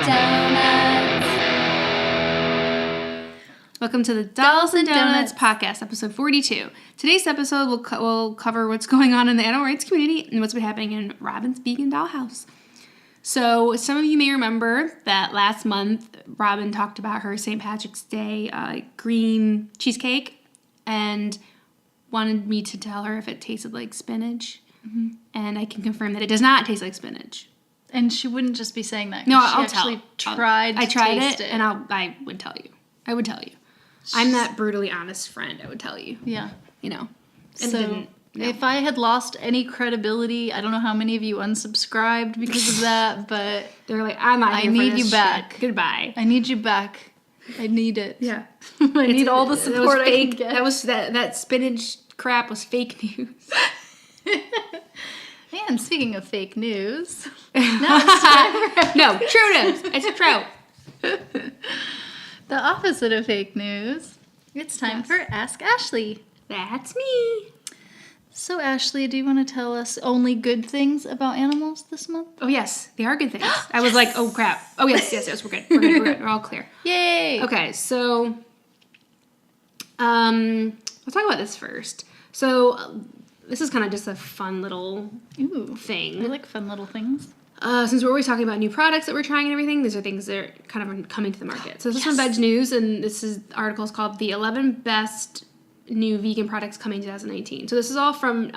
Doughnuts. Welcome to the Dolls and Donuts podcast, episode 42. Today's episode will cover what's going on in the animal rights community and what's been happening in Robin's vegan dollhouse. So some of you may remember that last month, Robin talked about her St. Patrick's Day green cheesecake and wanted me to tell her if it tasted like spinach. Mm-hmm. And I can confirm that it does not taste like spinach. And she wouldn't just be saying that. No, I'll tell. I tried it, and I would tell you. I would tell you. I'm that brutally honest friend. I would tell you. Yeah. You know. And so if I had lost any credibility, I don't know how many of you unsubscribed because of that, but they're like, I'm not here I need for this you back. Shit. Goodbye. I need you back. I need it. Yeah. I need all the support I can get. That spinach crap was fake news. And speaking of fake news, no, true news. It's true. The opposite of fake news. It's time for Ask Ashley. That's me. So, Ashley, do you want to tell us only good things about animals this month? Oh, yes. They are good things. I was like, oh, crap. Oh, yes. We're good. We're all clear. Yay. Okay, so let's talk about this first. So, this is kind of just a fun little thing. I like fun little things. Since we're always talking about new products that we're trying and everything, these are things that are kind of coming to the market. So this is from Veg News, and the article is called The 11 Best New Vegan Products Coming 2019. So this is all from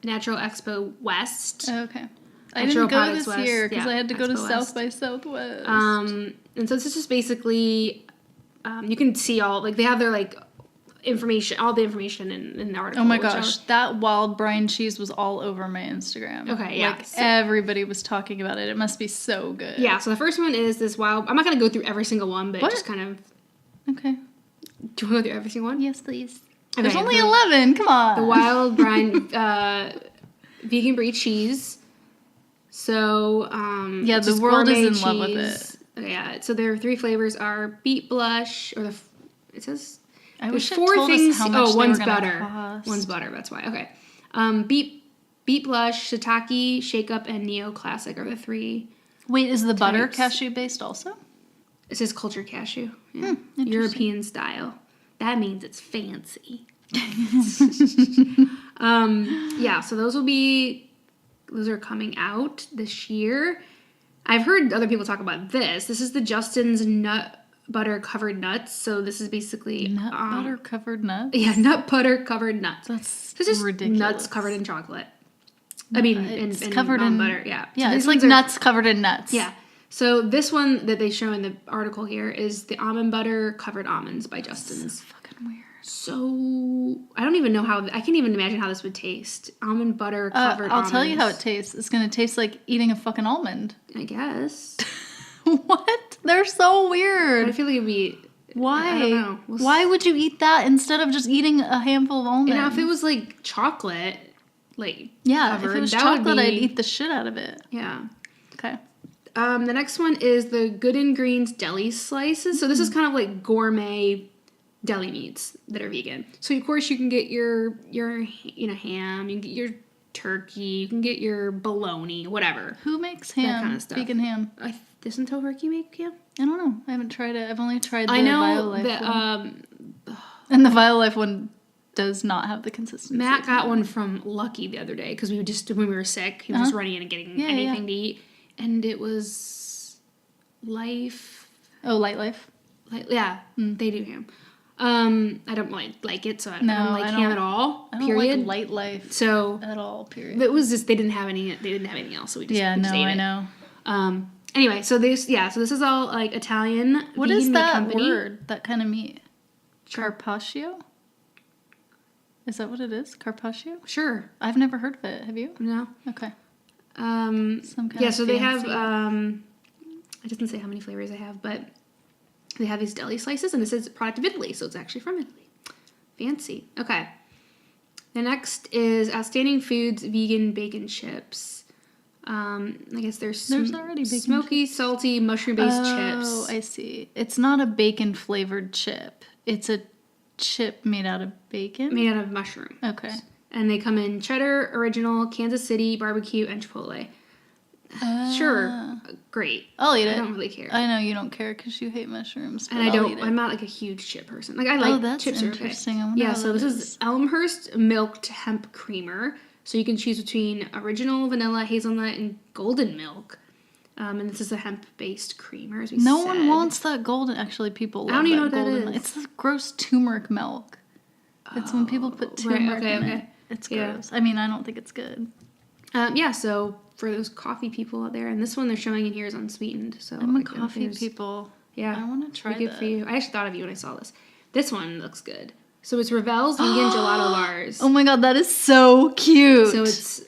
Natural Expo West. Oh, okay. I didn't go this year because I had to go to South by Southwest. And so this is just basically, you can see they have their information, all the information in the article. Oh my gosh, that wild brine cheese was all over my Instagram. Okay, yeah. Everybody was talking about it. It must be so good. Yeah, so the first one is this wild, I'm not going to go through every single one, but just kind of. Okay. Do you want to go through every single one? Yes, please. Okay, there's only 11, come on. The wild brine vegan brie cheese. So, yeah, the world is in love with it. Yeah, so their 3 flavors are beet blush, it says... I wish it 4 told things. Us how much one's they were butter. cost. One's butter. That's why. Okay. Beet blush, shiitake, shake up, and neoclassic are the 3. Wait, is the types. butter cashew based also? It says cultured cashew. Yeah. European style. That means it's fancy. Yeah. So those are coming out this year. I've heard other people talk about this. This is the Justin's nut butter covered nuts. So this is basically nut butter covered nuts. Yeah, nut butter covered nuts. That's just ridiculous. Nuts covered in chocolate. I mean, it's covered in butter. Yeah, yeah. So it's like nuts covered in nuts. Yeah. So this one that they show in the article here is the almond butter covered almonds by Justin's. So fucking weird. So I don't even know how. I can't even imagine how this would taste. Almond butter covered. I'll tell you how it tastes. It's gonna taste like eating a fucking almond. I guess. What? They're so weird. I feel like it'd be. Why? I don't know. Why would you eat that instead of just eating a handful of almonds? You know, if it was like chocolate, covered, if it was chocolate, I'd eat the shit out of it. Yeah. Okay. The next one is the Good and Greens deli slices. So this is kind of like gourmet deli meats that are vegan. So of course you can get your ham, you can get your turkey, you can get your bologna, whatever. Who makes ham? That kind of stuff. Vegan ham. Doesn't Tofurky make ham? I don't know. I haven't tried it. I've only tried the BioLife one. And the BioLife one does not have the consistency. Matt got one from Lucky the other day because when we were sick, he was just running in and getting anything to eat. And it was Life. Oh, Light Life? They do ham. I don't like it, so I don't like ham at all. I don't like Light Life at all, period. It was just they didn't have anything else, so we just ate it. I know. Anyway, so this is all like Italian. What is that word? That kind of meat? Carpaccio? Is that what it is? Carpaccio? Sure. I've never heard of it. Have you? No. Okay. So they have. It doesn't say how many flavors they have, but they have these deli slices, and it says product of Italy, so it's actually from Italy. Fancy. Okay. The next is Outstanding Foods Vegan Bacon Chips. I guess there's already bacon smoky, chips. salty, mushroom-based chips. Oh, I see. It's not a bacon-flavored chip. It's a chip made out of bacon? Made out of mushroom. Okay. And they come in cheddar, original, Kansas City, barbecue, and chipotle. Sure, great. I'll eat it. I don't really care. I know you don't care because you hate mushrooms, but And I'll eat it. I'm not like a huge chip person. Like I like that's chips are okay. interesting. I wonder Yeah, how so that this is. is Elmhurst milked hemp creamer. So you can choose between original vanilla, hazelnut, and golden milk. And this is a hemp-based creamer, as we said. No one wants that golden. Actually, people love I don't even know that what that golden. is. It's the gross turmeric milk. It's when people put turmeric in it. It's gross. I mean, I don't think it's good. Yeah, so for those coffee people out there, and this one they're showing in here is unsweetened. So I'm a coffee people. Yeah, I want to try good that. for you. I actually thought of you when I saw this. This one looks good. So it's Ravel's vegan gelato bars. Oh my god, that is so cute. So it's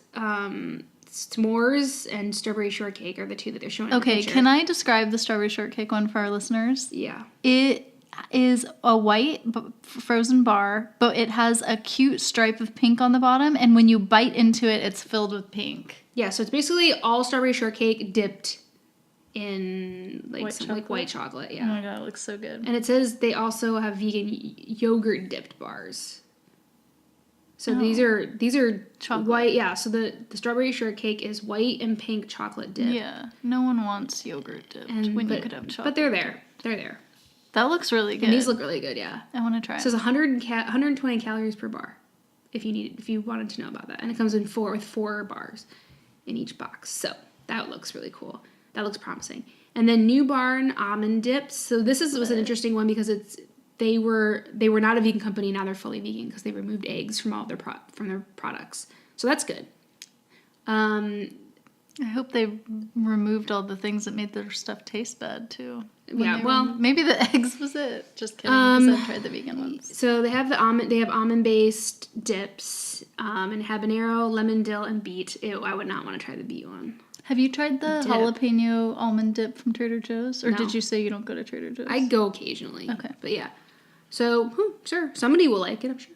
s'mores and strawberry shortcake are the two that they're showing. Okay, in the picture. can I describe the strawberry shortcake one for our listeners? Yeah. It is a white frozen bar, but it has a cute stripe of pink on the bottom, and when you bite into it, it's filled with pink. Yeah, so it's basically all strawberry shortcake dipped in white chocolate. Yeah. Oh my god, it looks so good. And it says they also have vegan yogurt dipped bars. So these are chocolate. White. Yeah, so the strawberry shortcake is white and pink chocolate dip. Yeah, no one wants yogurt dipped when you could have chocolate. But they're there. They're there. That looks really good. And these look really good, yeah. I want to try It it. says 120 calories per bar, if you wanted to know about that. And it comes in with four bars in each box. So that looks really cool. That looks promising. And then New Barn almond dips. So this was an interesting one because they were not a vegan company. Now they're fully vegan because they removed eggs from all their products. So that's good. I hope they removed all the things that made their stuff taste bad too. Maybe the eggs was it. Just kidding. Because I've tried the vegan ones. So they have almond based dips, and habanero, lemon, dill, and beet. Ew, I would not want to try the beet one. Have you tried the Dip. jalapeno almond dip from Trader Joe's? Or No. did you say you don't go to Trader Joe's? I go occasionally. Okay. But yeah. So, sure. Somebody will like it, I'm sure.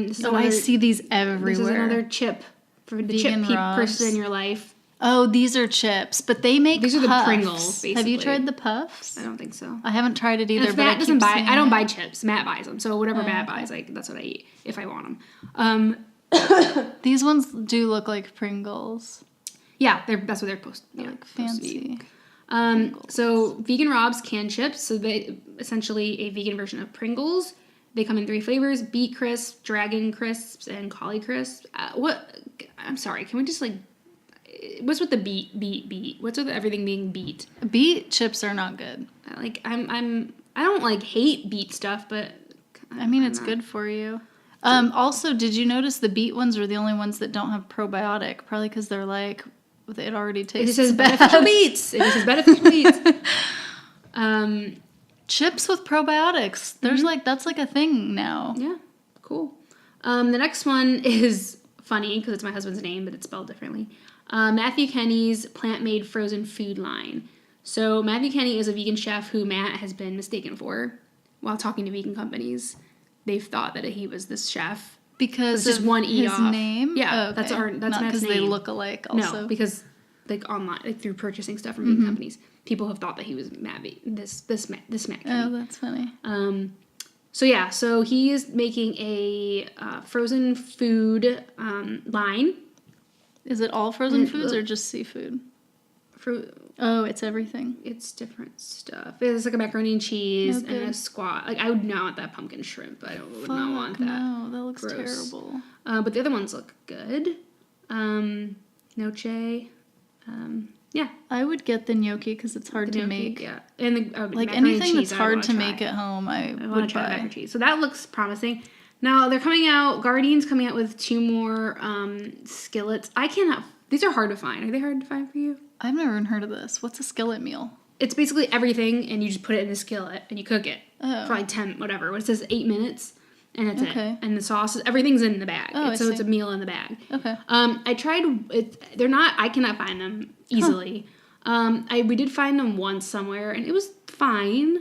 This is I see these everywhere. This is another chip for the Vegan chip Robs. person in your life. Oh, these are chips, but they make These are the puffs. Pringles, Have you basically. tried the puffs? I don't think so. I haven't tried it either, And if but Matt I doesn't keep buy, seeing I don't it. buy chips. Matt buys them. So whatever Matt buys, that's what I eat if I want them. These ones do look like Pringles. Yeah, that's what they're supposed to be. Like fancy. So vegan Robs canned chips. So they essentially a vegan version of Pringles. They come in 3 flavors: beet crisp, dragon crisps, and collie crisp. I'm sorry. Can we just what's with the beet? What's with everything being beet? Beet chips are not good. I don't hate beet stuff, but I mean, it's good for you. Also, did you notice the beet ones are the only ones that don't have probiotic? Probably because they're it already tastes it says bad. beneficial beets. It says beneficial beets. Chips with probiotics. There's that's like a thing now. Yeah, cool. The next one is funny because it's my husband's name, but it's spelled differently. Matthew Kenny's plant-made frozen food line. So Matthew Kenny is a vegan chef who Matt has been mistaken for while talking to vegan companies. They've thought that he was this chef because it's just one E his off. name. Yeah, okay. that's not Matt's because name. they look alike. Also, No, because online, through purchasing stuff from vegan companies, people have thought that he was Matt Matt Kenny. Oh, that's funny. So he is making a frozen food line. Is it all frozen foods or just seafood? Oh, it's everything. It's different stuff. It's like a macaroni and cheese Oh, and a good. squash. I would not want that pumpkin shrimp. I would not want that. No, that looks Gross. terrible. But the other ones look good. Noche. Yeah. I would get the gnocchi because it's hard to make. Yeah. And the macaroni anything and cheese, that's hard to make at home, I want would to try the mac buy. and cheese. So that looks promising. Now they're coming out. Guardian's coming out with 2 more skillets. These are hard to find. Are they hard to find for you? I've never even heard of this. What's a skillet meal? It's basically everything, and you just put it in the skillet and you cook it Oh. for 10 whatever. What it says 8 minutes, and that's Okay. it. And the sauce, everything's in the bag. Oh, I So it's see. a meal in the bag. Okay. I tried. I cannot find them easily. We did find them once somewhere, and it was fine.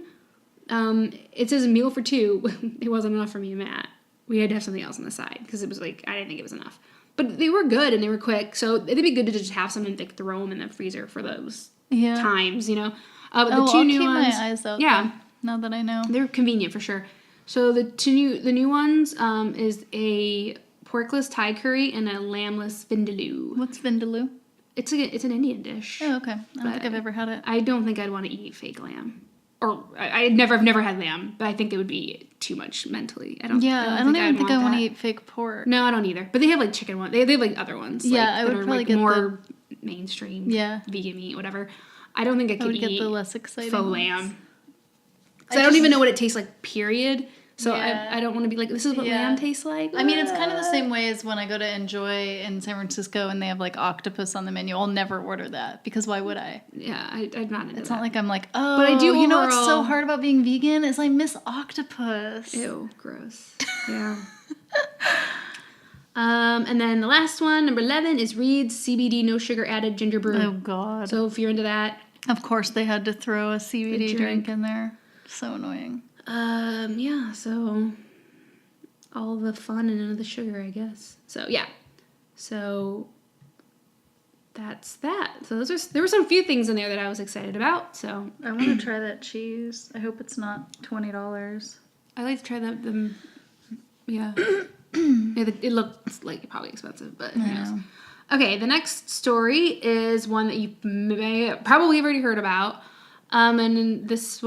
It says a meal for 2. It wasn't enough for me and Matt. We had to have something else on the side because it was I didn't think it was enough. But they were good and they were quick, so it'd be good to just have some and throw them in the freezer for those times, But the 2 I'll new keep ones, my eyes out. yeah, then, now that I know. they're convenient for sure. So the new ones is a porkless Thai curry and a lambless vindaloo. What's vindaloo? It's an Indian dish. Oh, okay. I don't think I've ever had it. I don't think I'd want to eat fake lamb. Or I've never had lamb, but I think it would be too much mentally. I don't even think I want to eat fake pork. No, I don't either. But they have like chicken one. They have like other ones. Yeah, like, I would that are probably like get more mainstream. Yeah. Vegan meat, whatever. I don't think I could get eat the less exciting faux ones. lamb. Because I don't even know what it tastes like. Period. So Yeah. I don't want to be like, this is what lamb tastes like. I mean, it's kind of the same way as when I go to Enjoy in San Francisco and they have like octopus on the menu. I'll never order that because why would I? Yeah, I'm not into It's that. not like I'm like, oh, but I do you know what's so hard about being vegan is I miss octopus. Ew, gross. Yeah. And then the last one, number 11, is Reed's CBD no sugar added ginger brew. Oh God. So if you're into that. Of course they had to throw a CBD drink in there. So annoying. Yeah, so all the fun and none of the sugar, I guess. So yeah. So that's that. So there were some few things in there that I was excited about. So I want to try that cheese. I hope it's not $20. I like to try them. Yeah. It looks like probably expensive, but who knows. Okay, the next story is one that you may probably have already heard about. And this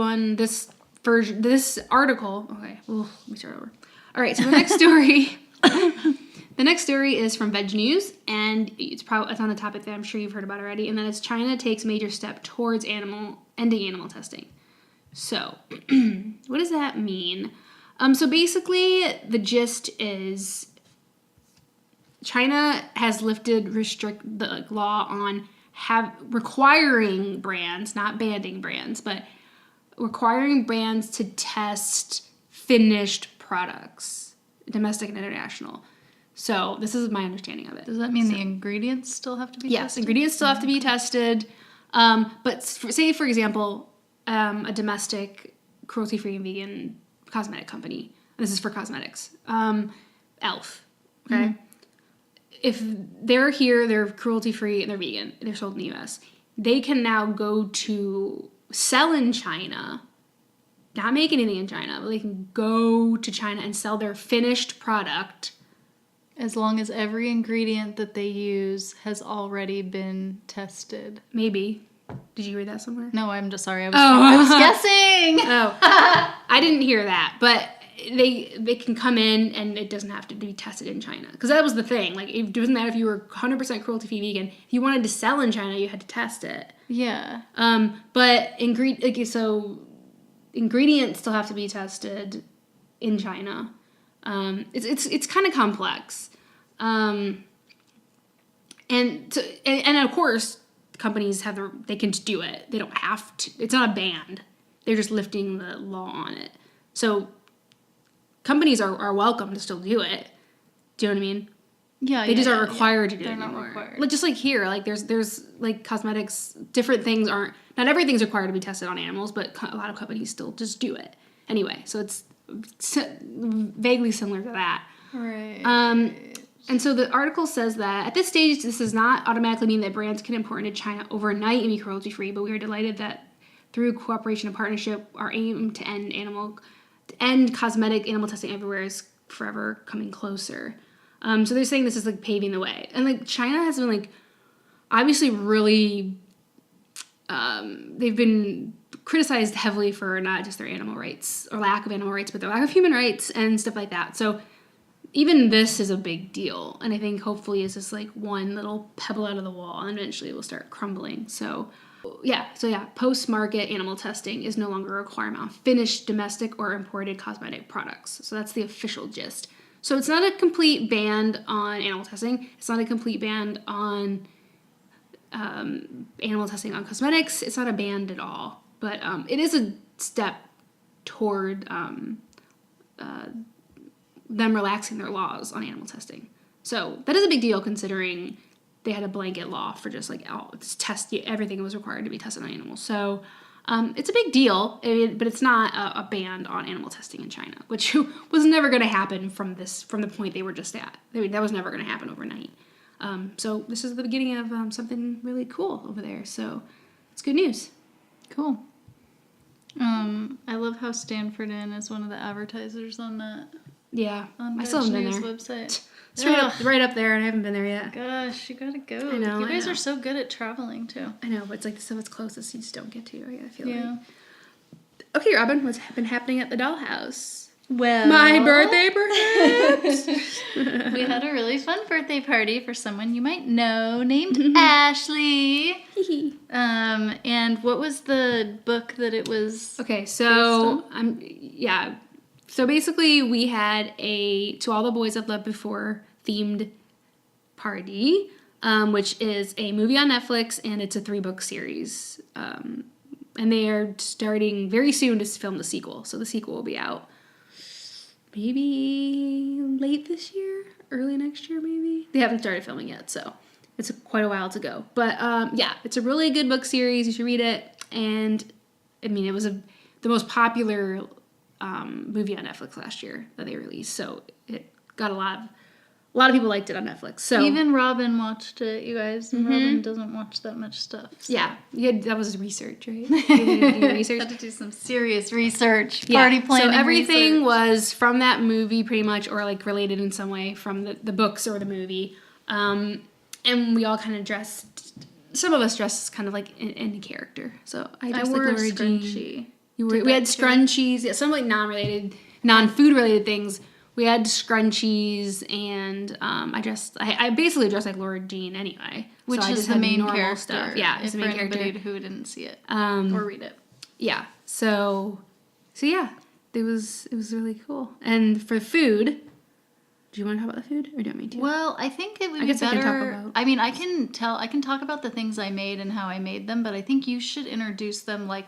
article. Okay, well, let me start over. All right, so the next story. The next story is from Veg News, and it's on a topic that I'm sure you've heard about already, and that is China takes major step towards ending animal testing. So, what does that mean? So basically, the gist is China has lifted the law on requiring brands, not banning brands, but requiring brands to test finished products, domestic and international. So this is my understanding of it. Does that mean the ingredients still have to be tested? Yes, ingredients still have to be tested. But say, for example, a domestic cruelty-free and vegan cosmetic company. This is for cosmetics. Elf. Okay? Mm-hmm. If they're here, they're cruelty-free and they're vegan, they're sold in the U.S., they can now go to sell in China, not make anything in China, but they can go to China and sell their finished product. As long as every ingredient that they use has already been tested. Maybe. Did you read that somewhere? No, I'm just sorry. I was guessing. Oh, I didn't hear that, but they can come in and it doesn't have to be tested in China, because that was the thing. Like, it doesn't matter if you were 100% cruelty-free vegan. If you wanted to sell in China, you had to test it. Yeah. But ingredients still have to be tested in China. It's kind of complex. And of course, companies they can just do it. They don't have to. It's not a ban. They're just lifting the law on it. So companies are welcome to still do it. Do you know what I mean? Yeah. They just aren't required to do it anymore. anymore. Not required. Like, just like here, like there's like cosmetics, different things not everything's required to be tested on animals, but a lot of companies still just do it anyway. So it's vaguely similar to that. Right. And so the article says that at this stage, this does not automatically mean that brands can import into China overnight and be cruelty-free, but we are delighted that through cooperation and partnership, our aim to end cosmetic animal testing everywhere is forever coming closer. So they're saying this is like paving the way. And like China has been like obviously really, they've been criticized heavily for not just their animal rights or lack of animal rights, but their lack of human rights and stuff like that. So even this is a big deal. And I think hopefully it's just like one little pebble out of the wall and eventually it will start crumbling. So yeah, post-market animal testing is no longer a requirement on finished domestic or imported cosmetic products. So that's the official gist. So it's not a complete ban on animal testing. It's not a complete ban on animal testing on cosmetics. It's not a ban at all. But it is a step toward them relaxing their laws on animal testing. So that is a big deal considering they had a blanket law for just like, everything was required to be tested on animals. So it's a big deal, but it's not a ban on animal testing in China, which was never going to happen from the point they were just at. That was never going to happen overnight. So this is the beginning of something really cool over there. So it's good news. Cool. I love how Stanford Inn is one of the advertisers on that. Yeah. on I still haven't been News there. website. It's right up there, and I haven't been there yet. Gosh, you gotta go. I know, You guys I know. are so good at traveling too. I know, but it's like the stuff that's closest you just don't get to, right? I feel Yeah. like. Okay, Robin, what's been happening at the dollhouse? Well, My birthday, perhaps? we had a really fun birthday party for someone you might know named Ashley. And what was the book that it was? Okay, so So basically, we had a To All the Boys I've Loved Before themed party, which is a movie on Netflix, and it's a 3-book series. And they are starting very soon to film the sequel. So the sequel will be out maybe late this year, early next year, maybe. They haven't started filming yet, so it's quite a while to go. But it's a really good book series. You should read it. And I mean, it was the most popular movie on Netflix last year that they released. So it got a lot of people liked it on Netflix. So even Robin watched it, you guys. And Robin doesn't watch that much stuff. So. Yeah, that was research, right? You had to do research. Had to do some serious research. Party planning. So everything research. was from that movie, pretty much, or like related in some way from the books or the movie. And we all kind of dressed. Some of us dressed kind of like in a character. So I dressed like wore a Laura Jean. scrunchie. We had scrunchies, some like non-food related things. We had scrunchies, and I basically dressed like Laura Jean anyway. Which so is the main character. Stuff. Yeah, it's the main character. Who didn't see it or read it. Yeah. So yeah, it was really cool. And for food, do you want to talk about the food, or do you want me to? Well, I think it would be guess I better. can talk about. I mean, I can talk about the things I made and how I made them, but I think you should introduce them, like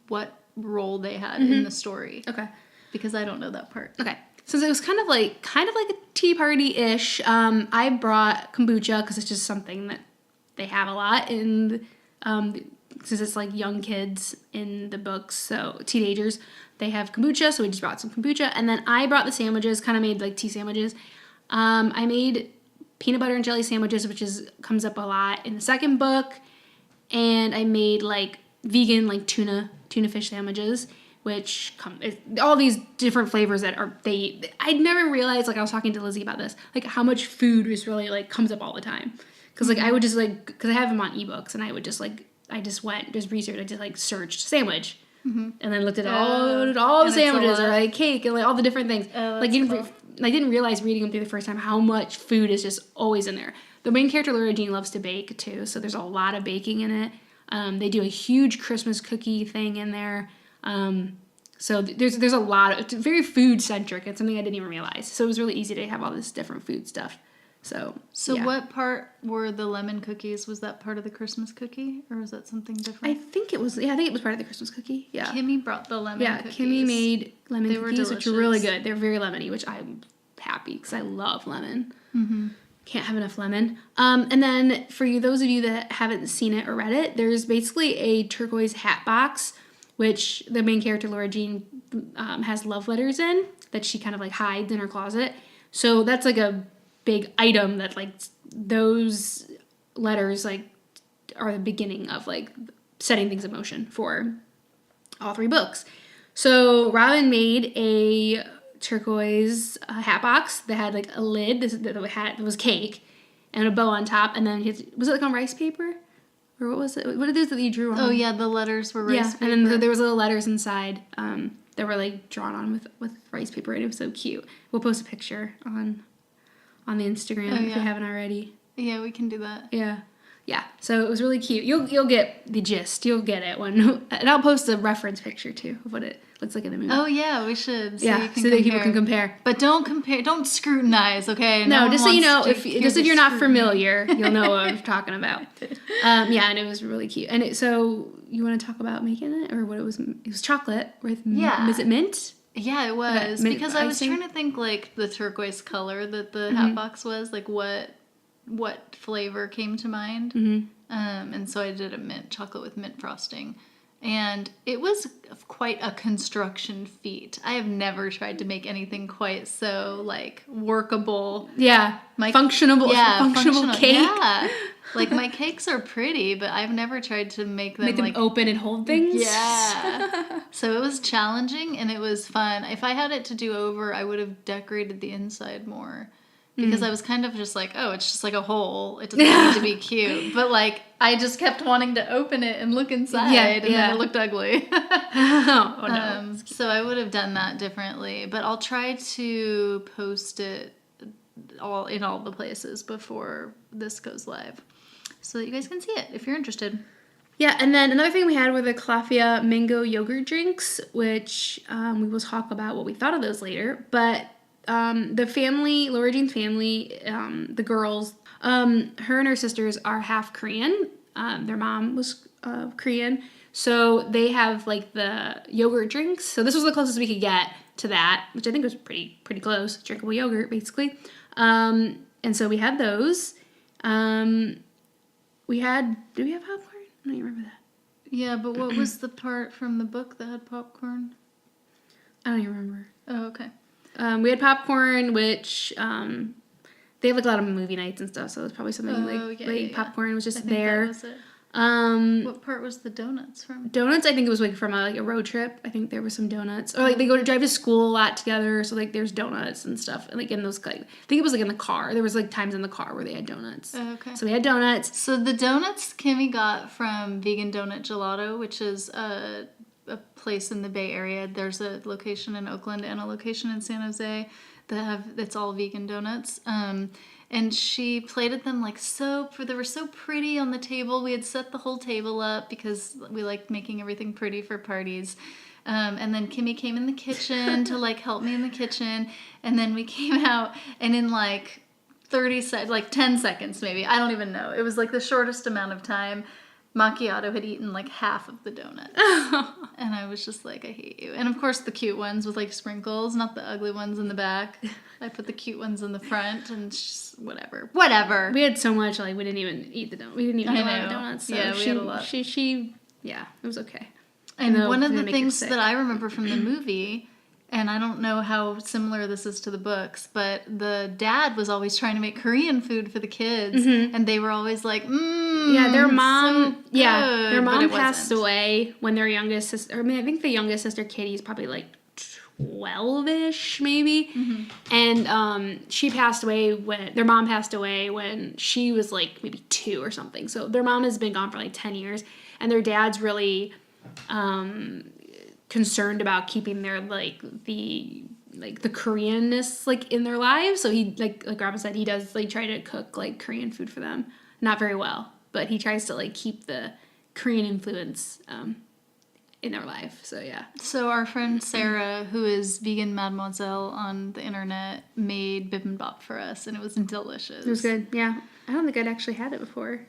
what role they had in the story. Okay. Because I don't know that part. Okay. So it was kind of like a tea party-ish. I brought kombucha because it's just something that they have a lot in, since it's like young kids in the books, so teenagers, they have kombucha, so we just brought some kombucha. And then I brought the sandwiches, kind of made like tea sandwiches. I made peanut butter and jelly sandwiches, which comes up a lot in the second book. And I made like vegan, like tuna fish sandwiches, which all these different flavors that I'd never realized, like I was talking to Lizzie about this, like how much food just really like comes up all the time. Cause like I would just like, cause I have them on ebooks, and I would just like, I just researched, I just like searched sandwich, and then looked at all the sandwiches or like cake and like all the different things. Like I didn't realize reading them through the first time how much food is just always in there. The main character, Laura Jean, loves to bake too, so there's a lot of baking in it. They do a huge Christmas cookie thing in there. So there's a lot of, it's very food centric. It's something I didn't even realize. So it was really easy to have all this different food stuff. So yeah. What part were the lemon cookies? Was that part of the Christmas cookie, or was that something different? I think it was part of the Christmas cookie. Yeah. Kimmy brought the lemon cookies. Yeah, Kimmy made lemon cookies, which were really good. They're very lemony, which I'm happy because I love lemon. Mm-hmm. Can't have enough lemon. And then for those of you that haven't seen it or read it, there's basically a turquoise hat box, which the main character, Laura Jean, has love letters in that she kind of like hides in her closet. So that's like a big item that like those letters like are the beginning of like setting things in motion for all 3 books. So Robin made a turquoise hat box that had like a lid. The hat was cake and a bow on top, and then was it like on rice paper? Or what was it? What are those that you drew on? Oh, yeah, the letters were rice paper. And then there was little letters inside that were, like, drawn on with rice paper, and it was so cute. We'll post a picture on the Instagram if you haven't already. Yeah, we can do that. Yeah. Yeah, so it was really cute. You'll get the gist. You'll get it and I'll post a reference picture, too, of what it looks like in the movie. Oh, yeah, we should. So that people can compare. But don't scrutinize, okay? No, just so you know, if you're not familiar, you'll know what I'm talking about. And it was really cute. And so you want to talk about making it, or what it was? It was chocolate with, is it mint? Yeah, it was. Because I was trying to think, like, the turquoise color that the hat box was, like, what flavor came to mind. Mm-hmm. And so I did a mint chocolate with mint frosting. And it was quite a construction feat. I have never tried to make anything quite so, like, workable. Yeah. Functional cake. Yeah. Like, my cakes are pretty, but I've never tried to make them like open and hold things. Yeah. So it was challenging and it was fun. If I had it to do over, I would have decorated the inside more. Because I was kind of just like, oh, it's just like a hole. It doesn't need to be cute. But like, I just kept wanting to open it and look inside, and then it looked ugly. Oh no. So I would have done that differently. But I'll try to post it in all the places before this goes live, so that you guys can see it if you're interested. Yeah, and then another thing we had were the Calafia mango yogurt drinks, which we will talk about what we thought of those later. But the family, Laura Jean's family, the girls, her and her sisters are half Korean. Their mom was Korean. So they have like the yogurt drinks. So this was the closest we could get to that, which I think was pretty close. Drinkable yogurt, basically. And so we had those. Did we have popcorn? I don't even remember that. Yeah, but what was the part from the book that had popcorn? I don't even remember. Oh, okay. We had popcorn, which they have like a lot of movie nights and stuff, so it's probably something popcorn was just there. That was it. What part was the donuts from? Donuts, I think it was like from a road trip. I think there was some donuts, or like they drive to school a lot together, so like there's donuts and stuff, and like in those I think it was like in the car. There was like times in the car where they had donuts. Oh, okay. So we had donuts. So the donuts Kimmy got from Vegan Donut Gelato, which is a place in the Bay Area. There's a location in Oakland and a location in San Jose it's all vegan donuts. And she plated them like they were so pretty on the table. We had set the whole table up because we like making everything pretty for parties. And then Kimmy came in the kitchen to like help me in the kitchen. And then we came out and in like 10 seconds maybe, I don't even know. It was like the shortest amount of time. Macchiato had eaten like half of the donuts. And I was just like, I hate you. And of course the cute ones with like sprinkles, not the ugly ones in the back. I put the cute ones in the front and just whatever. We had so much, like we didn't even eat the donuts. We didn't even eat a lot of donuts. So yeah, we had a lot. Yeah, it was okay. And one of the things that I remember from the movie, and I don't know how similar this is to the books, but the dad was always trying to make Korean food for the kids, and they were always like, yeah, their mom, so good, their mom passed away when their youngest sister, I think the youngest sister, Katie's probably like 12-ish, maybe, and she passed away their mom passed away when she was like maybe 2 or something, so their mom has been gone for like 10 years, and their dad's really concerned about keeping their the Koreanness like in their lives. So he like Robin said, he does like try to cook like Korean food for them. Not very well, but he tries to like keep the Korean influence in their life. So yeah. So our friend Sarah, who is vegan mademoiselle on the internet, made bibimbap for us, and it was delicious. It was good. Yeah, I don't think I'd actually had it before.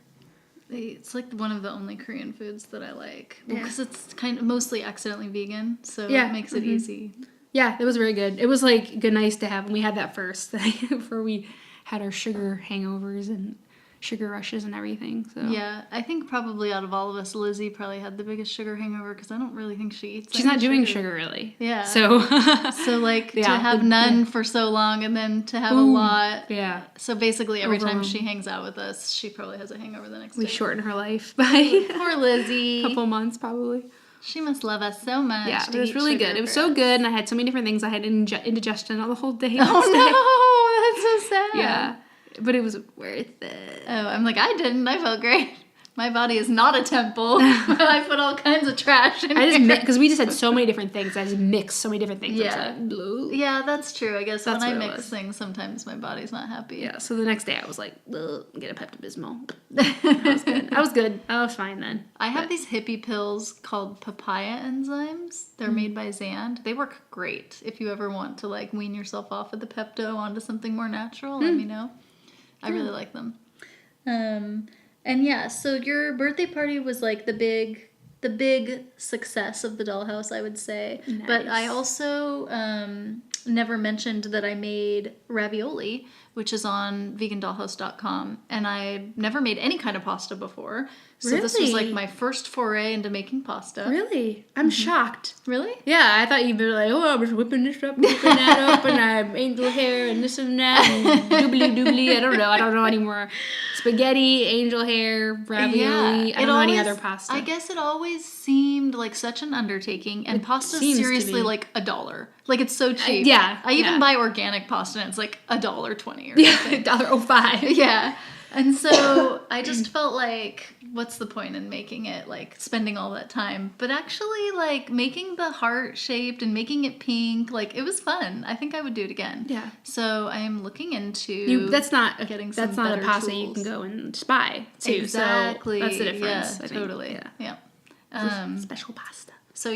It's like one of the only Korean foods that I like because it's kind of mostly accidentally vegan, so it makes it easy. Yeah, it was very good. It was like nice to have, and we had that first before we had our sugar hangovers and sugar rushes and everything. So yeah, I think probably out of all of us, Lizzie probably had the biggest sugar hangover because I don't really think she eats. She's not doing sugar really. Yeah. So like to have none for so long and then to have a lot. Yeah. So basically every time she hangs out with us, she probably has a hangover the next day. We shorten her life by poor Lizzie. A couple months probably. She must love us so much. Yeah, it was really good. It was so good, and I had so many different things. I had indigestion all the whole day. Oh no, that's so sad. Yeah. But it was worth it. Oh, I'm like, I didn't. I felt great. My body is not a temple. I put all kinds of trash in here. Because we just had so many different things. I just mixed so many different things. Yeah. Like, yeah, that's true. I guess when I mix things, sometimes my body's not happy. Yeah, so the next day I was like, get a Pepto-Bismol. I was good. I was fine then. I have these hippie pills called papaya enzymes. They're made by Zand. They work great. If you ever want to like wean yourself off of the Pepto onto something more natural, let me know. I really like them. And yeah, so your birthday party was like the big success of the dollhouse, I would say. Nice. But I also never mentioned that I made ravioli, which is on vegandollhouse.com, and I never made any kind of pasta before. So this was like my first foray into making pasta. Really? I'm shocked. Really? Yeah, I thought you'd be like, oh, I'm just whipping this up, whipping that up, and I have angel hair and this and that, and doobly. I don't know anymore. Spaghetti, angel hair, ravioli. Yeah, I don't know any other pasta. I guess it always seemed like such an undertaking, and pasta is seriously like $1. Like, it's so cheap. I even buy organic pasta, and it's like $1.20 or something. $1.05. Yeah. And so I just felt like, what's the point in making it, like, spending all that time? But actually, like, making the heart shaped and making it pink, like, it was fun. I think I would do it again. Yeah. So I am looking into that's not a pasta tools. you can go and just buy, too. Exactly. So that's the difference. Yeah, totally. Yeah. Special pasta. So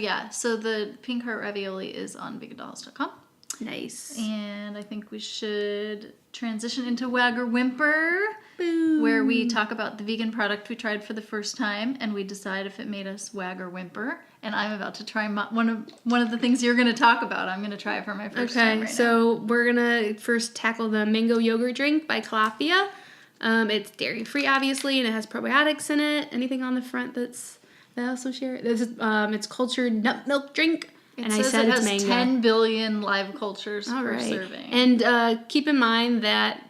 the pink heart ravioli is on vegandollhouse.com. Nice. And I think we should transition into Whimper, Boom. where we talk about the vegan product we tried for the first time, and we decide if it made us wag or whimper. And I'm about to try one of the things you're going to talk about. I'm going to try it for my first time right so we're going to first tackle the mango yogurt drink by Calafia. It's dairy-free, obviously, and it has probiotics in it. Anything on the front that I also share? It's cultured nut milk drink. And I said it has mango. 10 billion live cultures per serving. And keep in mind that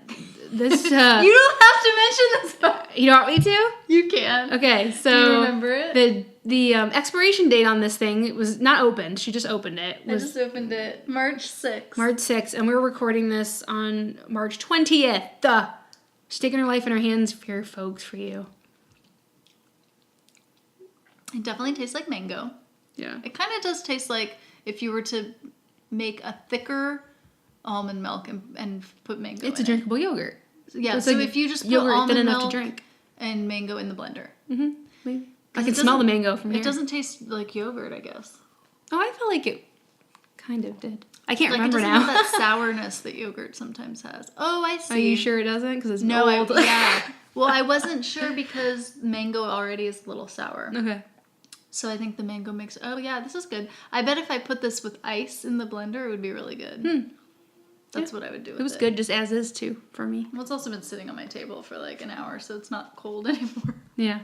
this... you don't have to mention this. You don't want me to? You can. Okay, so... Do you remember it? The expiration date on this thing, it was not opened. She just opened it. I just opened it. March 6th. March 6th, and we're recording this on March 20th. She's taking her life in her hands here, folks, for you. It definitely tastes like mango. Yeah. It kind of does taste like if you were to make a thicker almond milk and put mango in it. It's a drinkable yogurt. Yeah, so if you just put almond milk and mango in the blender. Mm-hmm. Maybe. I can smell the mango from here. It doesn't taste like yogurt, I guess. Oh, I feel like it kind of did. I can't remember now. It doesn't have that sourness that yogurt sometimes has. Oh, I see. Are you sure it doesn't? Because it's old. Yeah. Well, I wasn't sure because mango already is a little sour. Okay. So I think the mango makes... Oh, yeah, this is good. I bet if I put this with ice in the blender, it would be really good. That's what I would do with it. It was good just as is, too, for me. Well, it's also been sitting on my table for like an hour, so it's not cold anymore. Yeah.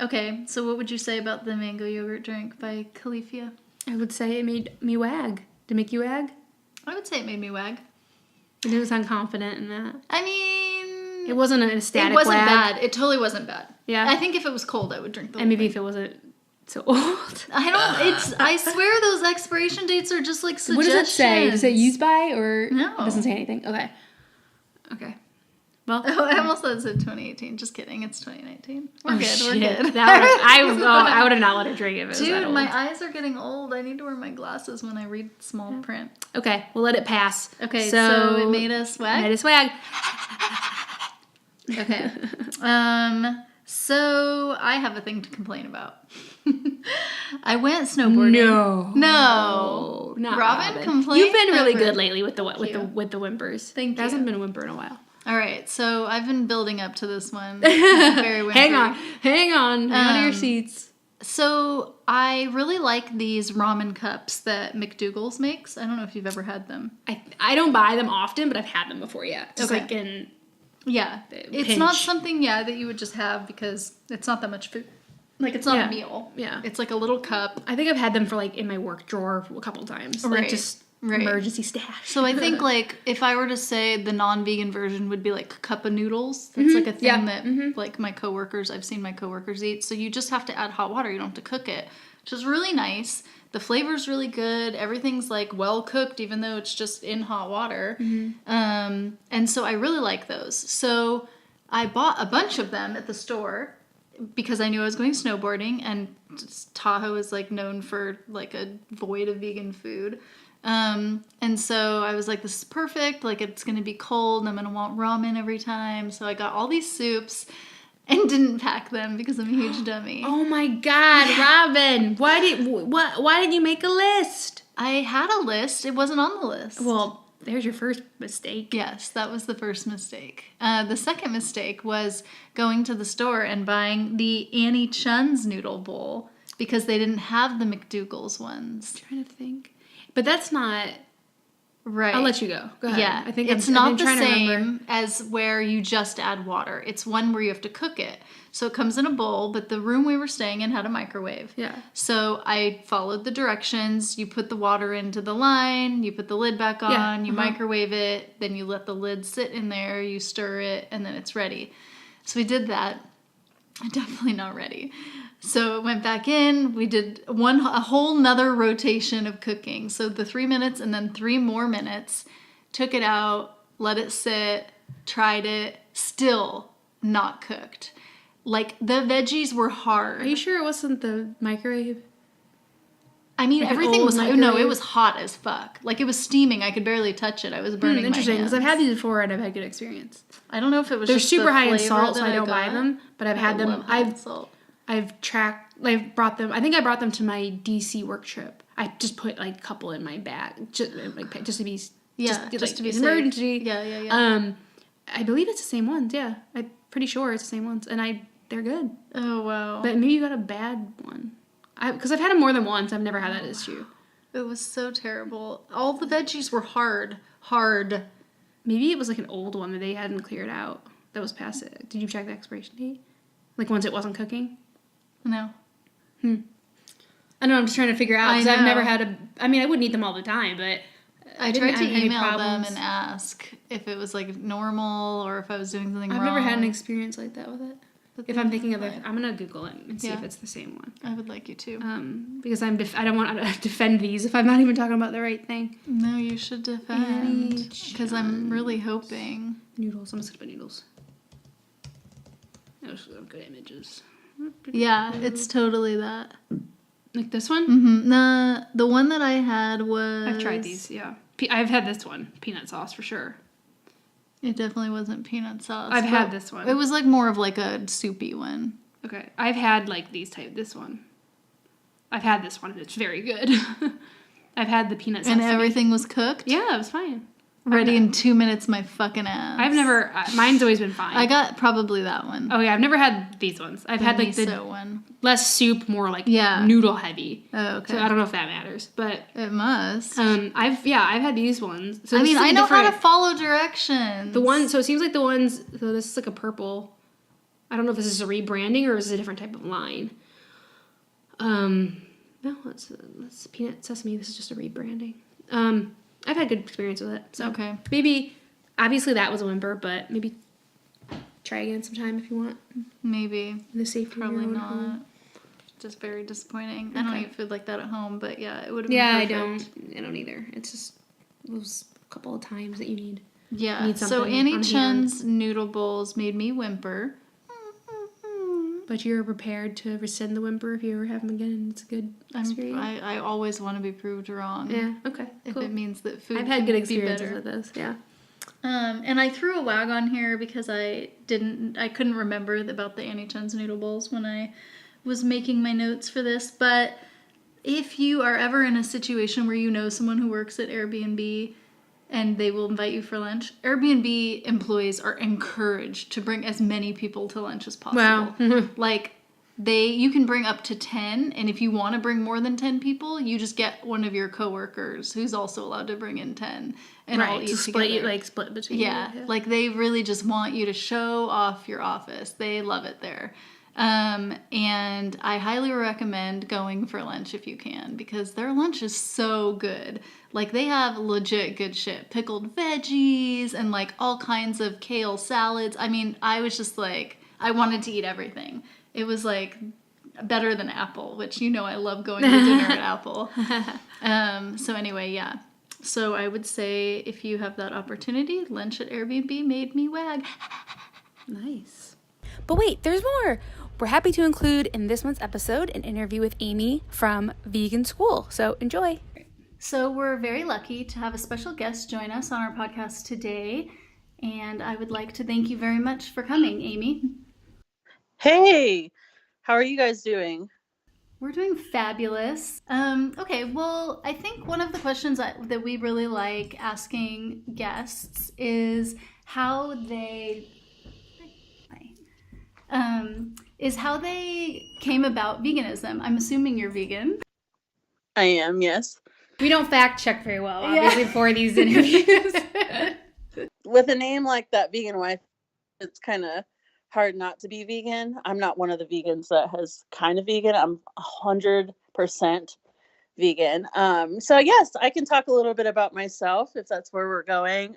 Okay, so what would you say about the mango yogurt drink by Calafia? I would say it made me wag. Did it make you wag? I would say it made me wag. I was unconfident in that. I mean... It wasn't an ecstatic It wasn't wag. bad. It totally wasn't bad. Yeah. I think if it was cold, I would drink the whole And maybe thing. if it wasn't so old. I swear those expiration dates are just like suggestions. What does it say? Does it say used by or... No. It doesn't say anything. Okay. Well... Oh, I almost said 2018. Just kidding. It's 2019. We're good. We're good. I would have not let her drink it if it was that Dude, old. my eyes are getting old. I need to wear my glasses when I read small print. Okay, we'll let it pass. Okay, so it made us wag? Made us wag. Okay. So I have a thing to complain about. I went snowboarding. No. Not Robin complained. You've been really over. good lately with the whimpers. Thank you. There hasn't been a whimper in a while. All right, so I've been building up to this one. Very whimpery. Hang on to your seats. So I really like these ramen cups that McDougal's makes. I don't know if you've ever had them. I don't buy them often, but I've had them before. Yeah, just Okay. like in. Yeah, it's not something that you would just have because it's not that much food. Like it's not a meal. Yeah, it's like a little cup. I think I've had them for like in my work drawer a couple times. Right. Like just emergency stash. So I think like if I were to say the non-vegan version would be like cup of noodles. That's like a thing that like my coworkers, I've seen my coworkers eat. So you just have to add hot water. You don't have to cook it, which is really nice. The flavor's really good. Everything's like well cooked, even though it's just in hot water. And so I really like those. So I bought a bunch of them at the store because I knew I was going snowboarding, and Tahoe is like known for like a void of vegan food. And so I was like, this is perfect. Like it's going to be cold and I'm going to want ramen every time. So I got all these soups and didn't pack them because I'm a huge dummy. Oh my God, Robin! Why did you make a list? I had a list. It wasn't on the list. Well, there's your first mistake. Yes, that was the first mistake. The second mistake was going to the store and buying the Annie Chun's noodle bowl because they didn't have the McDougal's ones. I'm trying to think. But that's not Right. I'll let you go. Go ahead. Yeah. I think it's not the same as where you just add water. It's one where you have to cook it. So it comes in a bowl, but the room we were staying in had a microwave. Yeah. So I followed the directions. You put the water into the line, you put the lid back on, you microwave it, then you let the lid sit in there, you stir it, and then it's ready. So we did that. Definitely not ready. So it went back in. We did a whole nother rotation of cooking. So the 3 minutes and then 3 more minutes. Took it out, let it sit, tried it, still not cooked. Like the veggies were hard. Are you sure it wasn't the microwave? I mean, like everything was it was hot as fuck. Like it was steaming. I could barely touch it. I was burning my hands. Interesting, because I've had these before and I've had good experience. I don't know if it was They're just super high in flavor salt, so that I don't buy them. But I've had them. I've brought them. I think I brought them to my DC work trip. I just put like a couple in my bag, just to be just to be safe. Emergency. Yeah. I believe it's the same ones. Yeah, I'm pretty sure it's the same ones, and they're good. Oh wow. But maybe you got a bad one. Because I've had them more than once. I've never had that issue. It was so terrible. All the veggies were hard. Maybe it was like an old one that they hadn't cleared out. That was past it. Did you check the expiration date? Like once it wasn't cooking? No. I know. I'm just trying to figure out because I've never had I mean, I wouldn't eat them all the time, but I tried to email them and ask if it was like normal or if I was doing something wrong. I've never had an experience like that with it. If I'm thinking of it, I'm gonna Google it and see if it's the same one. I would like you to. Because I don't want to defend these if I'm not even talking about the right thing. No, you should defend. Because I'm really hoping. Noodles. I'm just gonna put noodles. Those are good images. Yeah, it's totally that. Like this one? Mm-hmm. The one that I had was... I've tried these, yeah. I've had this one. Peanut sauce for sure. It definitely wasn't peanut sauce. I've had this one. It was like more of like a soupy one. Okay. I've had like this one. I've had this one and it's very good. I've had the peanut sauce. And everything was cooked? Yeah, it was fine. Ready in 2 minutes, my fucking ass. I've never, mine's always been fine. I got probably that one. Oh yeah, I've never had these ones. I've had like the one. Less soup, more like noodle heavy. Oh, okay. So I don't know if that matters, but it must. I've had these ones. So I mean, I know how to follow directions. So it seems like so this is like a purple. I don't know if this is a rebranding or is this a different type of line. No, it's peanut sesame. This is just a rebranding. I've had good experience with it. So okay. Maybe, obviously that was a Whimper, but maybe try again sometime if you want. Maybe. The safety probably of your own not. home. Just very disappointing. Okay. I don't eat food like that at home, but yeah, it would have been perfect. I don't either. It's just those couple of times that you need. Yeah. Need so Annie Chun's noodle bowls made me whimper. But you're prepared to rescind the Whimper if you ever have them again, and it's a good experience. I always want to be proved wrong. Yeah, okay, cool. If it means that food I've had good experiences with this, yeah. And I threw a wag on here because I couldn't remember about the Annie Chun's noodle bowls when I was making my notes for this. But if you are ever in a situation where you know someone who works at Airbnb and they will invite you for lunch, Airbnb employees are encouraged to bring as many people to lunch as possible. Wow. Like, you can bring up to 10, and if you want to bring more than 10 people, you just get one of your coworkers who's also allowed to bring in 10, and all eat together. Split between. Yeah, like they really just want you to show off your office. They love it there. And I highly recommend going for lunch if you can, because their lunch is so good. Like, they have legit good shit. Pickled veggies and, like, all kinds of kale salads. I mean, I was just, like, I wanted to eat everything. It was, like, better than Apple, which, I love going to dinner at Apple. So anyway, yeah. So I would say if you have that opportunity, lunch at Airbnb made me wag. Nice. But wait, there's more. We're happy to include in this month's episode an interview with Amy from Vegan School. So enjoy. So we're very lucky to have a special guest join us on our podcast today. And I would like to thank you very much for coming, Amy. Hey, how are you guys doing? We're doing fabulous. Okay, well, I think one of the questions that we really like asking guests is how they came about veganism. I'm assuming you're vegan. I am, yes. We don't fact check very well, obviously, for these interviews. With a name like that, Vegan Wife, it's kind of hard not to be vegan. I'm not one of the vegans that has kind of vegan. I'm 100% vegan. So yes, I can talk a little bit about myself if that's where we're going.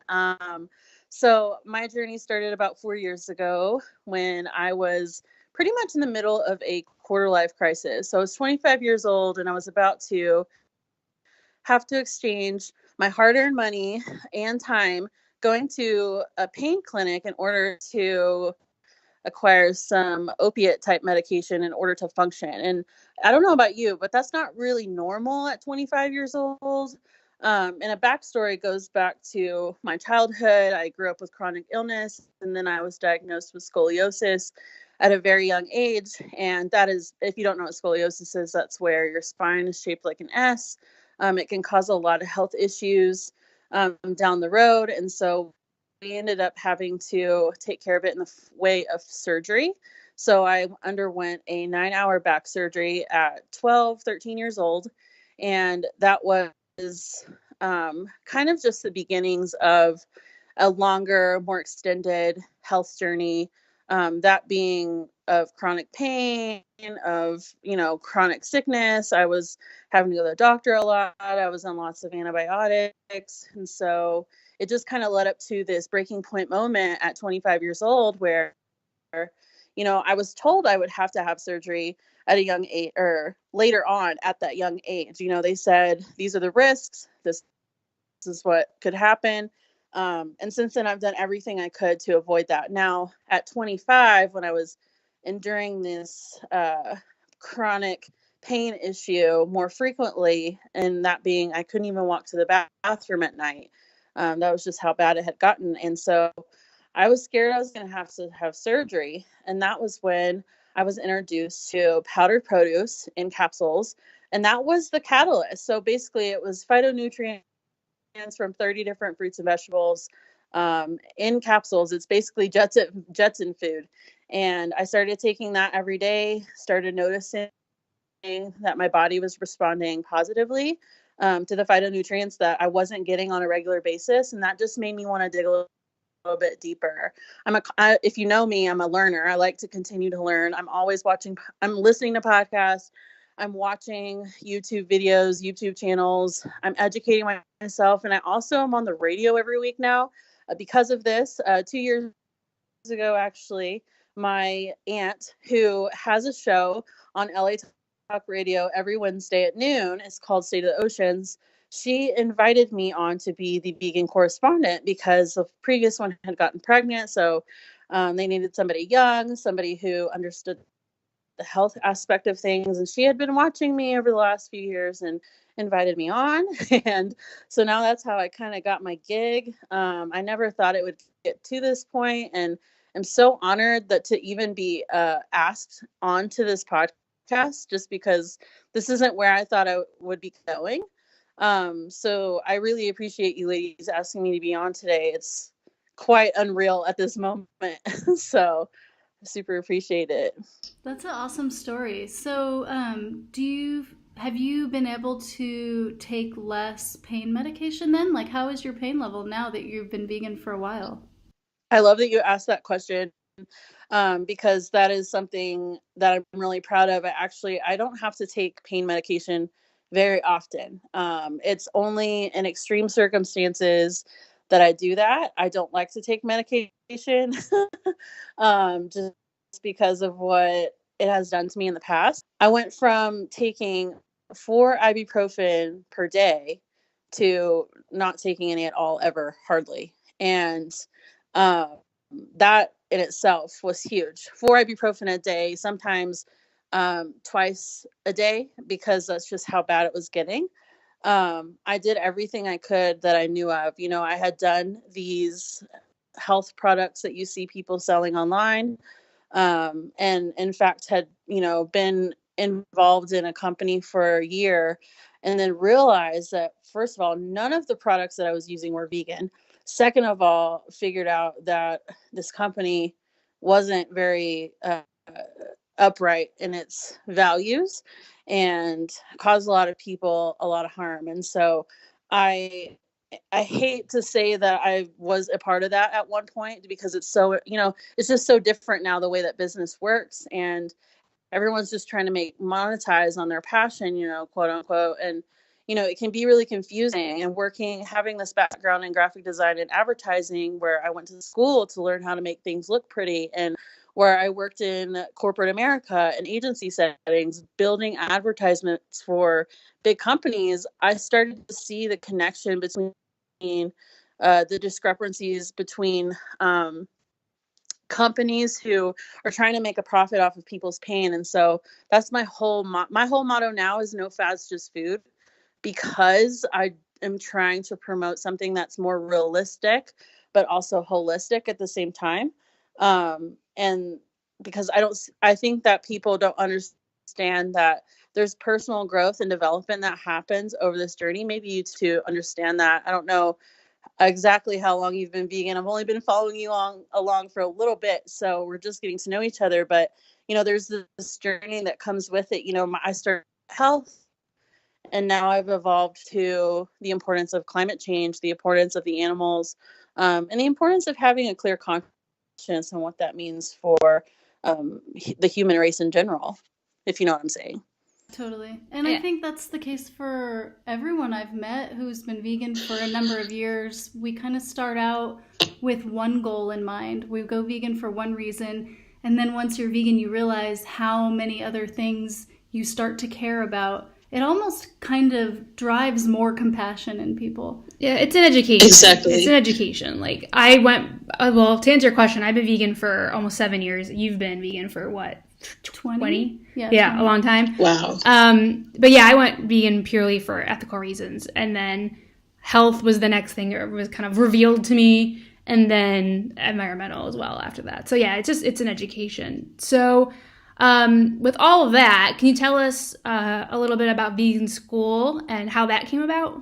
So my journey started about 4 years ago when I was pretty much in the middle of a quarter life crisis. So I was 25 years old and I was about to have to exchange my hard-earned money and time going to a pain clinic in order to acquire some opiate type medication in order to function. And I don't know about you, but that's not really normal at 25 years old. And a backstory goes back to my childhood. I grew up with chronic illness, and then I was diagnosed with scoliosis at a very young age. And that is, if you don't know what scoliosis is, that's where your spine is shaped like an S. It can cause a lot of health issues down the road. And so we ended up having to take care of it in the way of surgery. So I underwent a 9-hour back surgery at 12, 13 years old. And that was kind of just the beginnings of a longer, more extended health journey. That being of chronic pain, of, chronic sickness. I was having to go to the doctor a lot. I was on lots of antibiotics. And so it just kind of led up to this breaking point moment at 25 years old where, I was told I would have to have surgery at a young age or later on at that young age. They said, these are the risks. This is what could happen. And since then, I've done everything I could to avoid that. Now, at 25, when I was enduring this chronic pain issue more frequently, and that being I couldn't even walk to the bathroom at night. That was just how bad it had gotten. And so I was scared I was going to have surgery. And that was when I was introduced to powdered produce in capsules. And that was the catalyst. So basically, it was phytonutrients from 30 different fruits and vegetables in capsules. It's basically Jetson food. And I started taking that every day, started noticing that my body was responding positively to the phytonutrients that I wasn't getting on a regular basis. And that just made me want to dig a little bit deeper. If you know me, I'm a learner. I like to continue to learn. I'm always I'm listening to podcasts. I'm watching YouTube videos, YouTube channels. I'm educating myself. And I also am on the radio every week now because of this. 2 years ago, actually, my aunt, who has a show on LA Talk Radio every Wednesday at noon, it's called State of the Oceans. She invited me on to be the vegan correspondent because the previous one had gotten pregnant. So they needed somebody young, somebody who understood the health aspect of things. And she had been watching me over the last few years and invited me on. And so now that's how I kind of got my gig. I never thought it would get to this point, and I'm so honored that to even be asked onto this podcast, just because this isn't where I thought I would be going. So I really appreciate you ladies asking me to be on today. It's quite unreal at this moment. So I super appreciate it. That's an awesome story. So, have you been able to take less pain medication then? Like, how is your pain level now that you've been vegan for a while? I love that you asked that question because that is something that I'm really proud of. I don't have to take pain medication very often. It's only in extreme circumstances that I do that. I don't like to take medication just because of what it has done to me in the past. I went from taking 4 ibuprofen per day to not taking any at all ever, hardly. And that in itself was huge. 4 ibuprofen a day, sometimes twice a day, because that's just how bad it was getting. I did everything I could that I knew of. I had done these health products that you see people selling online. And in fact had, been involved in a company for a year, and then realized that, first of all, none of the products that I was using were vegan. Second of all, figured out that this company wasn't very upright in its values. and caused a lot of people a lot of harm. And so I hate to say that I was a part of that at one point, because it's so, it's just so different now, the way that business works, and everyone's just trying to monetize on their passion, quote unquote. And, it can be really confusing. And having this background in graphic design and advertising, where I went to school to learn how to make things look pretty, and where I worked in corporate America and agency settings, building advertisements for big companies, I started to see the connection between the discrepancies between companies who are trying to make a profit off of people's pain. And so that's my whole motto now is no fads, just food, because I am trying to promote something that's more realistic, but also holistic at the same time. And because I think that people don't understand that there's personal growth and development that happens over this journey. Maybe you to understand that. I don't know exactly how long you've been vegan. I've only been following you along for a little bit, so we're just getting to know each other. But there's this journey that comes with it. I started health, and now I've evolved to the importance of climate change, the importance of the animals, and the importance of having a clear conscience and what that means for the human race in general, if you know what I'm saying. Totally. And I think that's the case for everyone I've met who's been vegan for a number of years. We kind of start out with one goal in mind. We go vegan for one reason. And then once you're vegan, you realize how many other things you start to care about. It almost kind of drives more compassion in people. Yeah, it's an education. Exactly. It's an education. Like, I went, well, to answer your question, I've been vegan for almost 7 years. You've been vegan for what? 20? Yeah, 20. A long time. Wow. But yeah, I went vegan purely for ethical reasons. And then health was the next thing that was kind of revealed to me. And then environmental as well after that. So yeah, it's an education. So with all of that, can you tell us a little bit about vegan school and how that came about?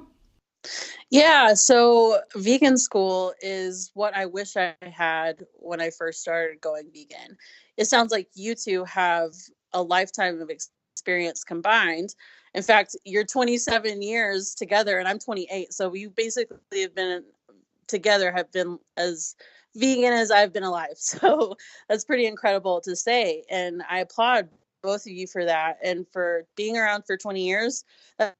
Yeah, so vegan school is what I wish I had when I first started going vegan. It sounds like you two have a lifetime of experience combined. In fact, you're 27 years together and I'm 28. So we basically have been as vegan as I've been alive. So that's pretty incredible to say. And I applaud both of you for that and for being around for 20 years. That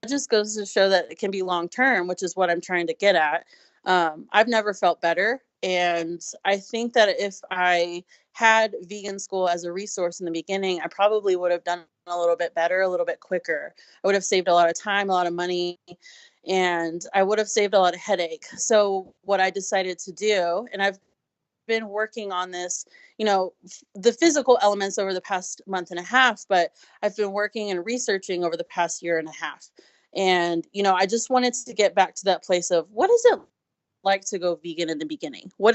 just goes to show that it can be long term, which is what I'm trying to get at. I've never felt better. And I think that if I had vegan school as a resource in the beginning, I probably would have done a little bit better, a little bit quicker. I would have saved a lot of time, a lot of money, and I would have saved a lot of headache. So what I decided to do, and I've been working on this, the physical elements over the past month and a half, but I've been working and researching over the past year and a half. And, I just wanted to get back to that place of what is it like to go vegan in the beginning? Where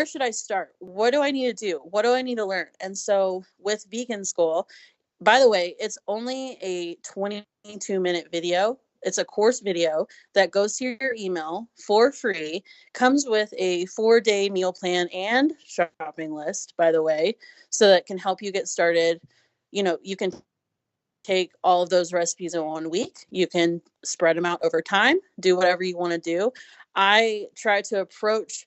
should I start? What do I need to do? What do I need to learn? And so with vegan school, by the way, it's only a 22-minute video. It's a course video that goes to your email for free, comes with a 4-day meal plan and shopping list, by the way, so that can help you get started. You can take all of those recipes in 1 week. You can spread them out over time, do whatever you want to do. I try to approach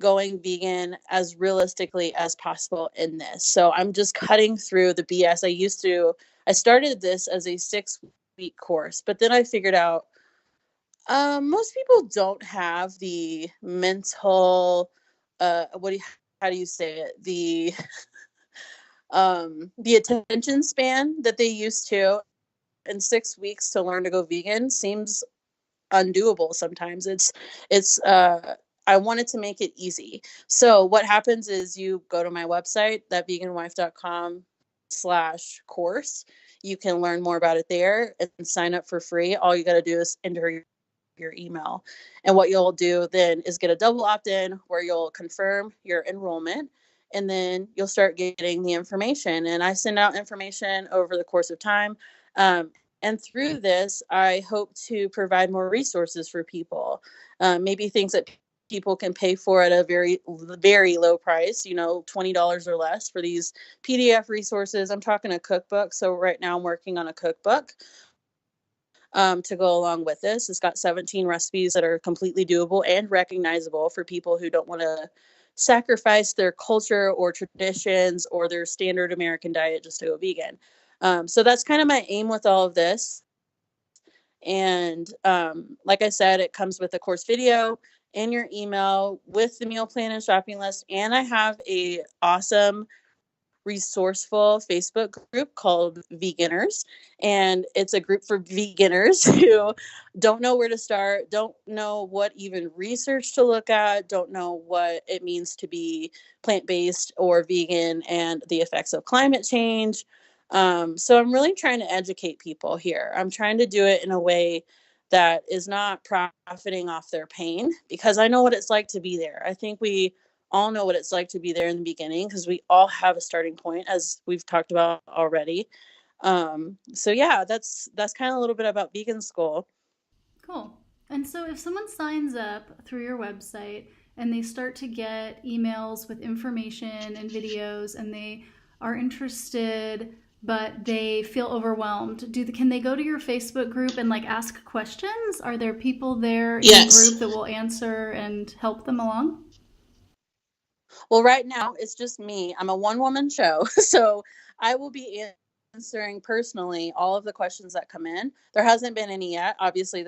going vegan as realistically as possible in this. So I'm just cutting through the BS. I started this as a 6-week course, but then I figured out most people don't have the mental, how do you say it? The attention span that they used to. In 6 weeks to learn to go vegan seems undoable sometimes. I wanted to make it easy. So what happens is you go to my website, thatveganwife.com/course. You can learn more about it there and sign up for free. All you got to do is enter your email. And what you'll do then is get a double opt-in where you'll confirm your enrollment, and then you'll start getting the information. And I send out information over the course of time. And through this, I hope to provide more resources for people, maybe things that people can pay for at a very, very low price, $20 or less for these PDF resources. I'm talking a cookbook. So right now I'm working on a cookbook to go along with this. It's got 17 recipes that are completely doable and recognizable for people who don't want to sacrifice their culture or traditions or their standard American diet just to go vegan. So that's kind of my aim with all of this. And like I said, it comes with a course video in your email with the meal plan and shopping list. And I have a awesome resourceful Facebook group called Veganers. And it's a group for veganers who don't know where to start, don't know what even research to look at, don't know what it means to be plant-based or vegan and the effects of climate change. So I'm really trying to educate people here. I'm trying to do it in a way that is not profiting off their pain, because I know what it's like to be there. I think we all know what it's like to be there in the beginning, because we all have a starting point, as we've talked about already. So yeah, that's kind of a little bit about Vegan School. Cool. And so if someone signs up through your website and they start to get emails with information and videos, and they are interested but they feel overwhelmed, can they go to your Facebook group and ask questions? Are there people there in the group that will answer and help them along? Well, right now it's just me. I'm a one-woman show, so I will be answering personally all of the questions that come in. There hasn't been any yet. Obviously,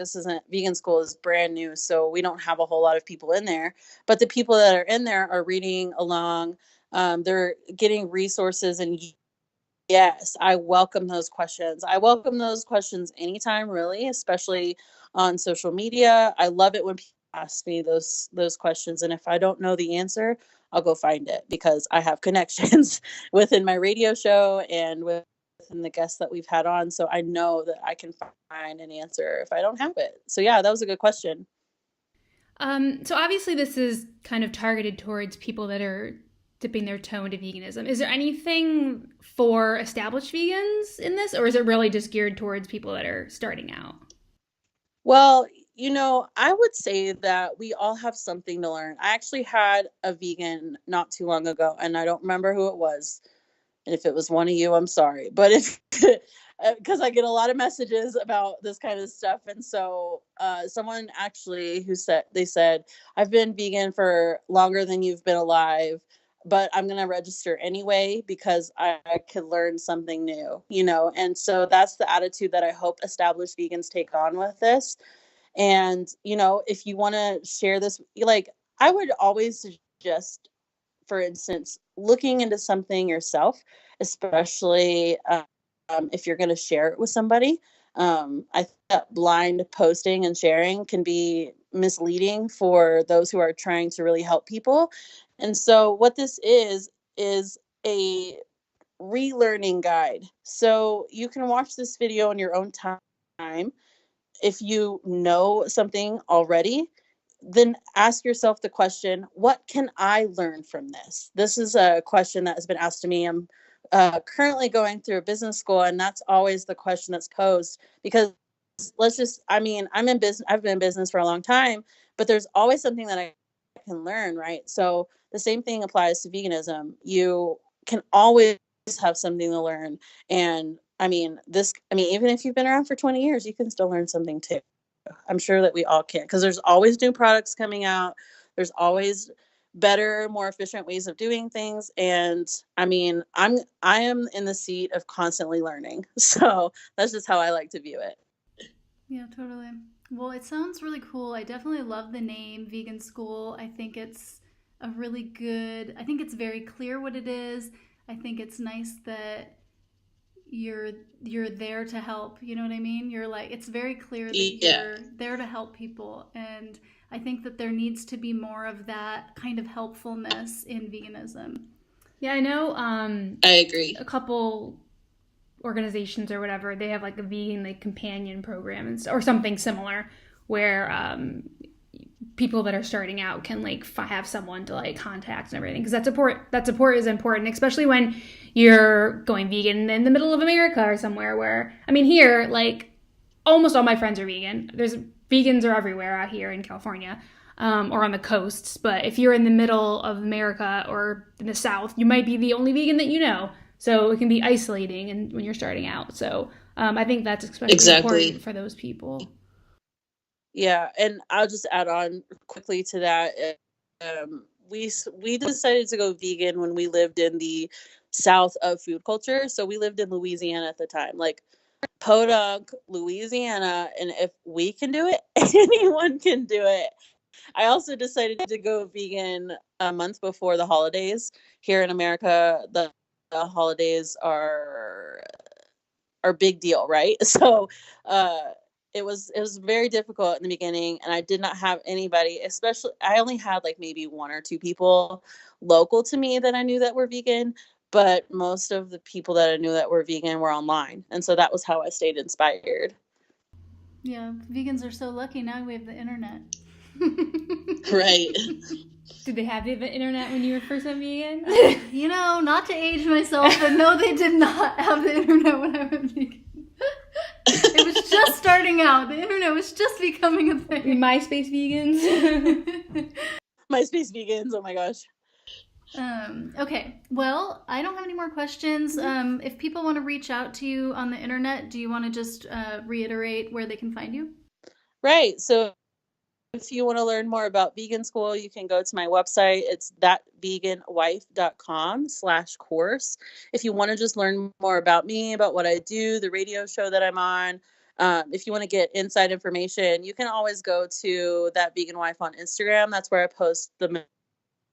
Vegan School is brand new, so we don't have a whole lot of people in there. But the people that are in there are reading along. They're getting resources, and yes, I welcome those questions. I welcome those questions anytime, really, especially on social media. I love it when people ask me those questions, and if I don't know the answer, I'll go find it, because I have connections within my radio show and within the guests that we've had on. So I know that I can find an answer if I don't have it. So yeah, that was a good question. So obviously this is kind of targeted towards people that are dipping their toe into veganism. Is there anything for established vegans in this, or is it really just geared towards people that are starting out? Well, I would say that we all have something to learn. I actually had a vegan not too long ago, and I don't remember who it was. And if it was one of you, I'm sorry. But if, because I get a lot of messages about this kind of stuff. And so someone actually they said, I've been vegan for longer than you've been alive, but I'm going to register anyway because I could learn something new, And so that's the attitude that I hope established vegans take on with this. And, if you want to share this, I would always suggest, for instance, looking into something yourself, especially if you're going to share it with somebody. I think that blind posting and sharing can be misleading for those who are trying to really help people. And so what this is a relearning guide. So you can watch this video in your own time. If you know something already, then ask yourself the question, what can I learn from this? This is a question that has been asked to me. I'm currently going through a business school, and that's always the question that's posed, because I'm in business. I've been in business for a long time, but there's always something that I can learn, right? So the same thing applies to veganism. You can always have something to learn. And even if you've been around for 20 years, you can still learn something too. I'm sure that we all can, because there's always new products coming out. There's always better, more efficient ways of doing things. And I am in the seat of constantly learning. So that's just how I like to view it. Yeah, totally. Well, it sounds really cool. I definitely love the name Vegan School. I think it's it's very clear what it is. I think it's nice that you're there to help, you know what I mean? It's very clear that you're there to help people, and I think that there needs to be more of that kind of helpfulness in veganism. Yeah, I know I agree. A couple organizations or whatever, they have a vegan companion program or something similar, where people that are starting out can have someone to contact and everything, because that support is important, especially when you're going vegan in the middle of America or somewhere where, here, almost all my friends are vegan. Vegans are everywhere out here in California. or on the coasts. But if you're in the middle of America or in the South, you might be the only vegan that you know. So it can be isolating and when you're starting out. So I think that's especially important for those people. Yeah, and I'll just add on quickly to that. We decided to go vegan when we lived in the south of food culture. So we lived in Louisiana at the time, like Podunk, Louisiana, and if we can do it, anyone can do it. I also decided to go vegan a month before the holidays. Here in America, the holidays are big deal, right? So it was very difficult in the beginning, and I did not have anybody, especially I only had like maybe one or two people local to me that I knew that were vegan, but most of the people that I knew that were vegan were online, and so that was how I stayed inspired. Yeah, vegans are so lucky now we have the internet. Right. Did they have the internet when you were first a vegan? You know, not to age myself, but no, they did not have the internet when I went vegan. It was just starting out. The internet was just becoming a thing. MySpace vegans. MySpace vegans, oh my gosh. Okay, well, I don't have any more questions. If people want to reach out to you on the internet, do you want to just reiterate where they can find you? Right, so if you want to learn more about vegan school, you can go to my website. It's thatveganwife.com/course. If you want to just learn more about me, about what I do, the radio show that I'm on, if you want to get inside information, you can always go to That Vegan Wife on Instagram. That's where I post the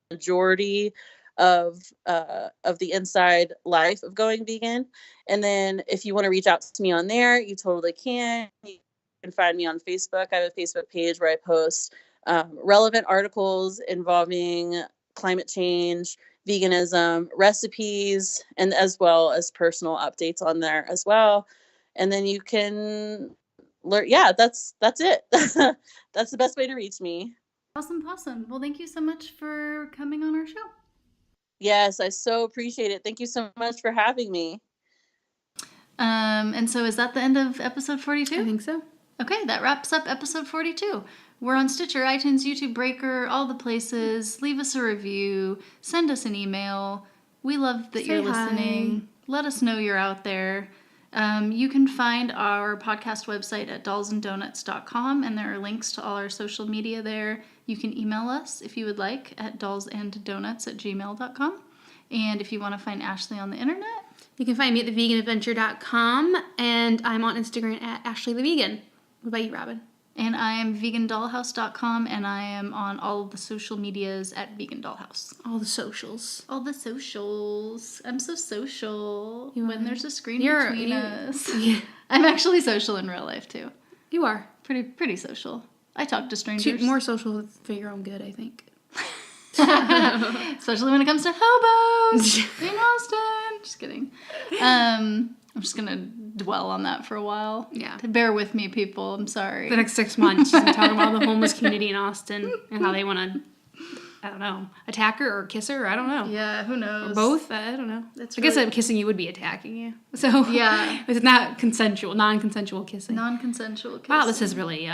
majority of the inside life of going vegan. And then if you want to reach out to me on there, you totally can. You can find me on Facebook. I have a Facebook page where I post relevant articles involving climate change, veganism, recipes, and as well as personal updates on there as well. And then you can learn. Yeah, that's it. That's the best way to reach me. Awesome. Well, thank you so much for coming on our show. Yes, I so appreciate it. Thank you so much for having me. And so is that the end of episode 42? I think so. Okay, that wraps up episode 42. We're on Stitcher, iTunes, YouTube, Breaker, all the places. Leave us a review. Send us an email. We love that you're listening. Let us know you're out there. You can find our podcast website at dollsanddonuts.com, and there are links to all our social media there. You can email us if you would like at dollsanddonuts@gmail.com. And if you want to find Ashley on the internet, you can find me at theveganadventure.com, and I'm on Instagram at AshleyTheVegan. What about you, Robin? And I am vegandollhouse.com, and I am on all of the social medias at vegandollhouse. All the socials. I'm so social. When there's a screen between us. Yeah. I'm actually social in real life, too. You are. Pretty social. I talk to strangers. More social for your own good, I think. Especially when it comes to hobos in Austin. Just kidding. I'm just going to dwell on that for a while. Yeah. Bear with me, people. I'm sorry. The next 6 months, she's going to talk about the homeless community in Austin and how they want to, I don't know, attack her or kiss her. I don't know. Yeah, who knows? Or both. I don't know. I guess kissing you would be attacking you. So yeah. It's not consensual, non-consensual kissing. Non-consensual kissing. Wow, this is really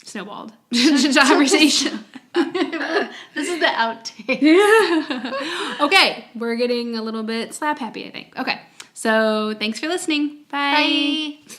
snowballed conversation. This is the outtake. Yeah. Okay, we're getting a little bit slap happy, I think. Okay, so thanks for listening. Bye. Bye.